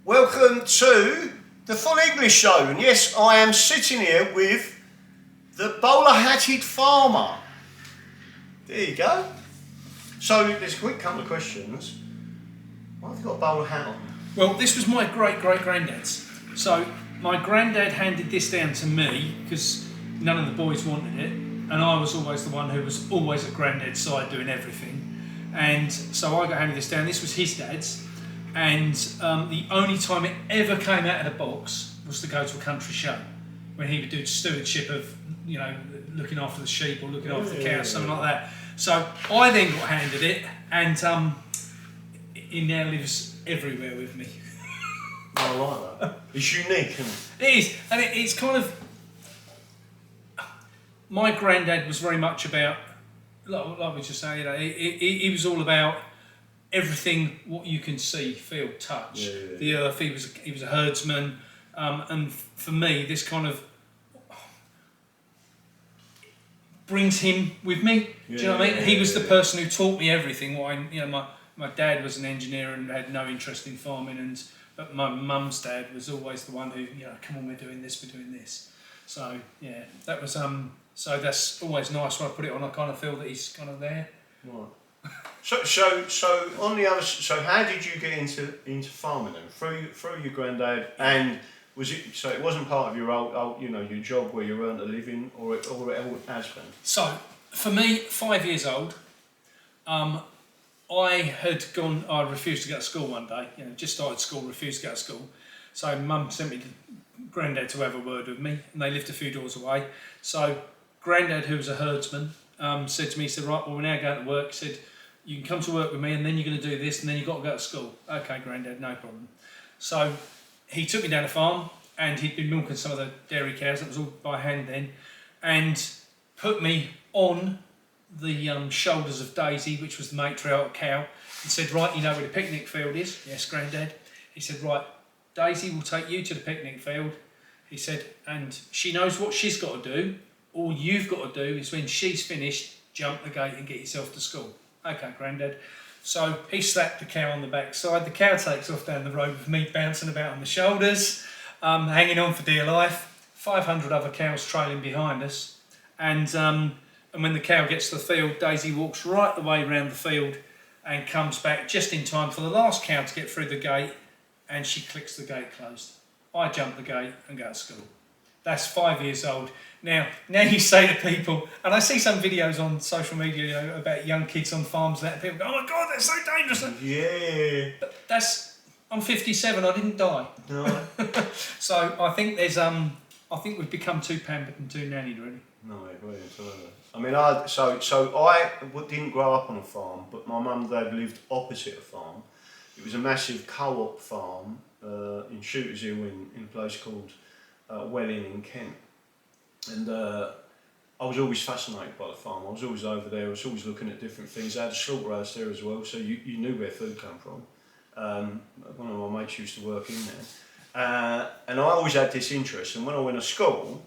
Welcome to the Full English Show, and yes, I am sitting here with the bowler-hatted farmer. There you go. So there's a quick couple of questions. Why have you got a bowler hat on? Well, this was my great-great-granddad's. So my granddad handed this down to me because none of the boys wanted it, and I was always the one who was always at granddad's side doing everything. And so I got handed this down. This was his dad's, and the only time it ever came out of the box was to go to a country show when he would do stewardship of, you know, looking after the sheep or looking after the cows, something like that. So I then got handed it, and he now lives everywhere with me. I like that. It's unique, and It is, and it's kind of. My granddad was very much about, like we just say, you know, he was all about everything what you can see, feel, touch, the earth. He was a herdsman, and for me, this kind of brings him with me. Do you know what I mean? He was the person who taught me everything. My dad was an engineer and had no interest in farming, but my mum's dad was always the one who, you know, come on, we're doing this. So yeah, that was So that's always nice when I put it on. I kind of feel that he's kind of there. right. So on the other. So how did you get into farming then? Through your granddad, and was it so? It wasn't part of your old your job where you earned a living, or it has been. So for me, 5 years old, I had gone. I refused to go to school one day. You know, just started school, refused to go to school. So Mum sent me to Granddad to have a word with me, and they lived a few doors away. So Granddad, who was a herdsman, said to me, he said, right, well, we're now going to work. He said, you can come to work with me, and then you're going to do this, and then you've got to go to school. Okay, Granddad, no problem. So he took me down the farm, and he'd been milking some of the dairy cows. That was all by hand then, and put me on the shoulders of Daisy, which was the matriarch cow, and said, right, you know where the picnic field is? Yes, Granddad. He said, right, Daisy will take you to the picnic field. He said, and she knows what she's got to do. All you've got to do is when she's finished, jump the gate and get yourself to school. Okay, Granddad. So he slapped the cow on the backside. The cow takes off down the road with me bouncing about on the shoulders, hanging on for dear life. 500 other cows trailing behind us. And when the cow gets to the field, Daisy walks right the way around the field and comes back just in time for the last cow to get through the gate, and she clicks the gate closed. I jump the gate and go to school. That's 5 years old. Now you say to people, and I see some videos on social media, you know, about young kids on farms and people go, oh my God, that's so dangerous. Yeah. But I'm 57, I didn't die. No. So I think I think we've become too pampered and too nannied, really. No, really, entirely. I mean, I didn't grow up on a farm, but my mum and dad lived opposite a farm. It was a massive co-op farm in Shooters Hill in a place called Welling in Kent. And I was always fascinated by the farm. I was always over there. I was always looking at different things. They had a slaughterhouse there as well, so you knew where food came from. One of my mates used to work in there. And I always had this interest. And when I went to school,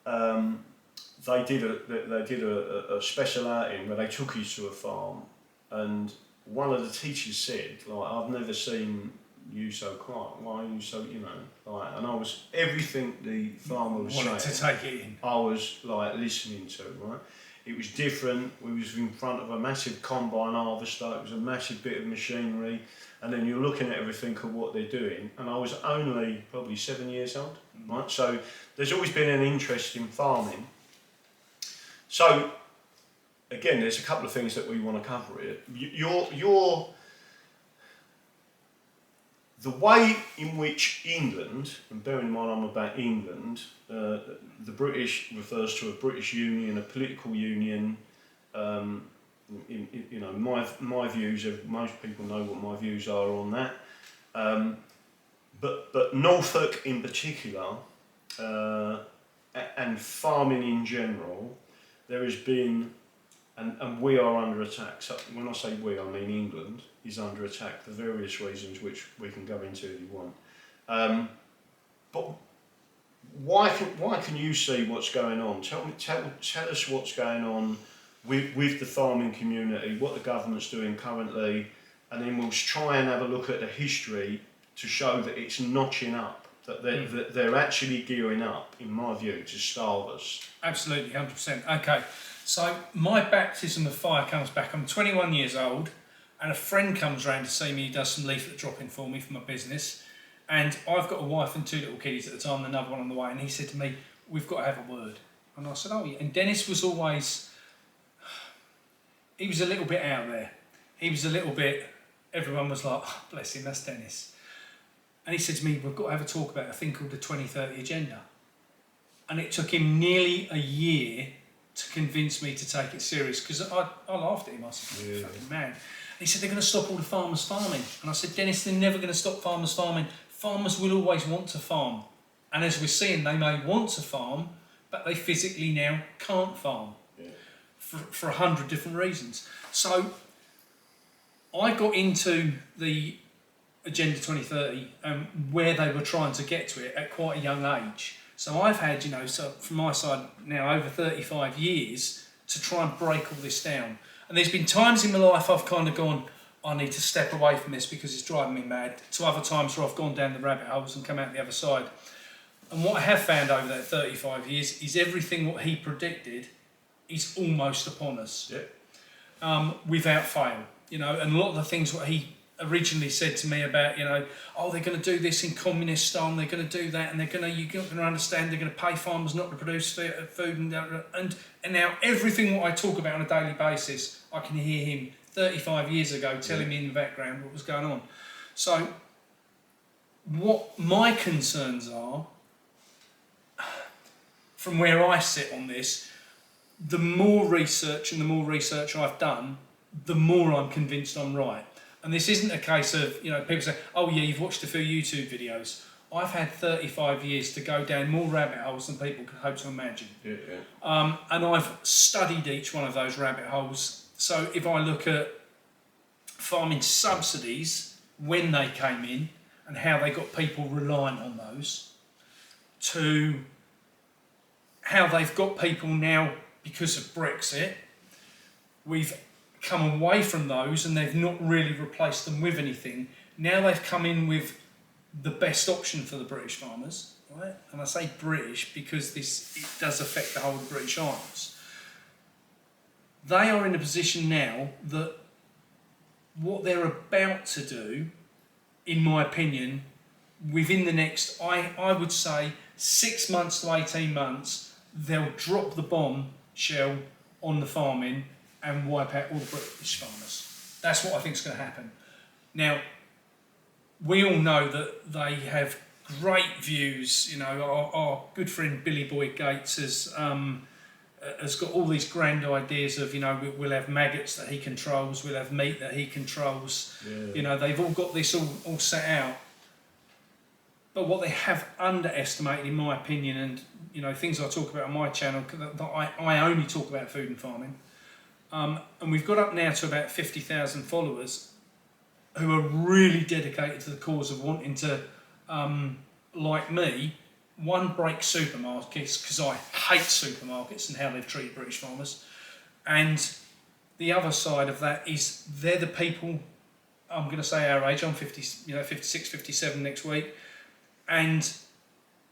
they did a special outing where they took us to a farm, and one of the teachers said, like, I've never seen you so quiet. Why are you so, you know, like, and I was, everything the farmer was wanted saying, to take it in. I was like listening to, right? It was different. We was in front of a massive combine harvester. It was a massive bit of machinery, and then you're looking at everything of what they're doing. And I was only probably 7 years old, right? So there's always been an interest in farming. So again, there's a couple of things that we want to cover here. The way in which England, and bearing in mind I'm about England, the British refers to a British Union, a political union. You know, my views, most people know what my views are on that. But Norfolk in particular, and farming in general, there has been, and we are under attack. So when I say we, I mean England is under attack for various reasons, which we can go into if you want. But why can you see what's going on? Tell us what's going on with the farming community, what the government's doing currently, and then we'll try and have a look at the history to show that it's notching up, that they're actually gearing up, in my view, to starve us. Absolutely, 100%. Okay, so my baptism of fire comes back. I'm 21 years old, and a friend comes round to see me. He does some leaflet dropping for me for my business, and I've got a wife and 2 little kiddies at the time, and another one on the way, and he said to me, we've got to have a word. And I said, oh yeah. And Dennis was always, he was a little bit out there. He was a little bit, everyone was like, oh, bless him, that's Dennis. And he said to me, we've got to have a talk about a thing called the 2030 Agenda. And it took him nearly a year to convince me to take it serious, because I laughed at him. I said, you're fucking mad. And he said, they're going to stop all the farmers farming. And I said, Dennis, they're never going to stop farmers farming. Farmers will always want to farm. And as we're seeing, they may want to farm, but they physically now can't farm for 100 different reasons. So I got into the Agenda 2030 where they were trying to get to it at quite a young age. So I've had, so from my side now over 35 years to try and break all this down. And there's been times in my life I've kind of gone, I need to step away from this because it's driving me mad, to other times where I've gone down the rabbit holes and come out the other side. And what I have found over that 35 years is everything what he predicted is almost upon us, without fail. And a lot of the things what he originally said to me about, oh, they're going to do this in communist style, and they're going to do that, and you're not going to understand, they're going to pay farmers not to produce food, and now everything what I talk about on a daily basis, I can hear him 35 years ago telling me in the background what was going on. So what my concerns are, from where I sit on this, the more research I've done, the more I'm convinced I'm right. And this isn't a case of, people say, oh yeah, you've watched a few YouTube videos. I've had 35 years to go down more rabbit holes than people could hope to imagine. And I've studied each one of those rabbit holes. So if I look at farming subsidies, when they came in, and how they got people reliant on those, to how they've got people now because of Brexit, we've come away from those and they've not really replaced them with anything. Now they've come in with the best option for the British farmers, right? And I say British because it does affect the whole of the British Isles. They are in a position now that what they're about to do, in my opinion, within the next, I would say 6 months to 18 months, they'll drop the bombshell on the farming and wipe out all the British farmers. That's what I think is going to happen. Now, we all know that they have great views. Our good friend Billy Boyd Gates has got all these grand ideas of, we'll have maggots that he controls, we'll have meat that he controls. They've all got this all set out. But what they have underestimated, in my opinion, and things I talk about on my channel, that I only talk about food and farming, and we've got up now to about 50,000 followers who are really dedicated to the cause of wanting to, like me, one, break supermarkets, because I hate supermarkets and how they've treated British farmers, and the other side of that is they're the people, I'm going to say our age, I'm 56, 57 next week, and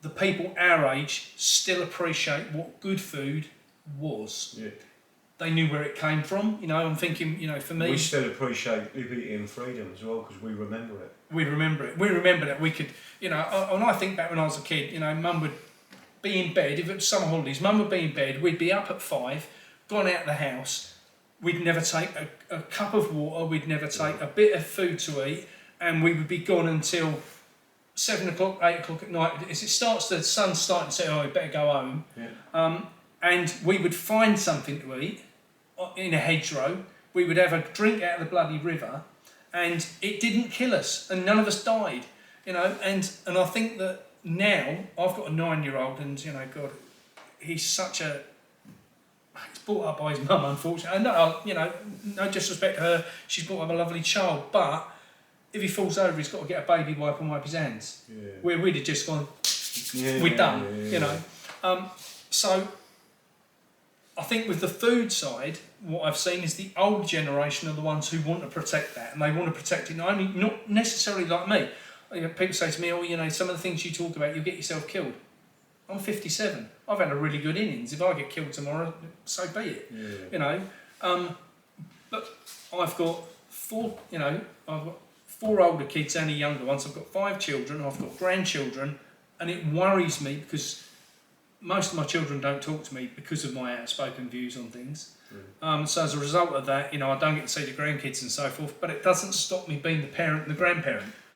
the people our age still appreciate what good food was. They knew where it came from. I'm thinking, for me... We still appreciate liberty and freedom as well, because we remember it. We remember that we could, and I think back when I was a kid, Mum would be in bed, if it was summer holidays, Mum would be in bed, we'd be up at 5, gone out of the house, we'd never take a cup of water, we'd never take a bit of food to eat, and we would be gone until 7 o'clock, 8 o'clock at night. As it starts, the sun's starting to say, oh, we better go home. And we would find something to eat in a hedgerow. We would have a drink out of the bloody river, and it didn't kill us, and none of us died. And I think that now I've got a 9-year-old, and God, he's such a... He's brought up by his mum, unfortunately. No disrespect to her, she's brought up a lovely child, but if he falls over, he's got to get a baby wipe and wipe his hands. Where we'd have just gone, we're done, So I think with the food side, what I've seen is the old generation are the ones who want to protect that, and they want to protect it not necessarily like me. people say to me, oh, you know, some of the things you talk about, you'll get yourself killed. I'm 57. I've had a really good innings. If I get killed tomorrow, so be it. Yeah. You know, but I've got I've got 4 older kids and a younger one. So I've got 5 children. I've got grandchildren, and it worries me because most of my children don't talk to me because of my outspoken views on things. So as a result of that, you know, I don't get to see the grandkids and so forth. But it doesn't stop me being the parent and the grandparent.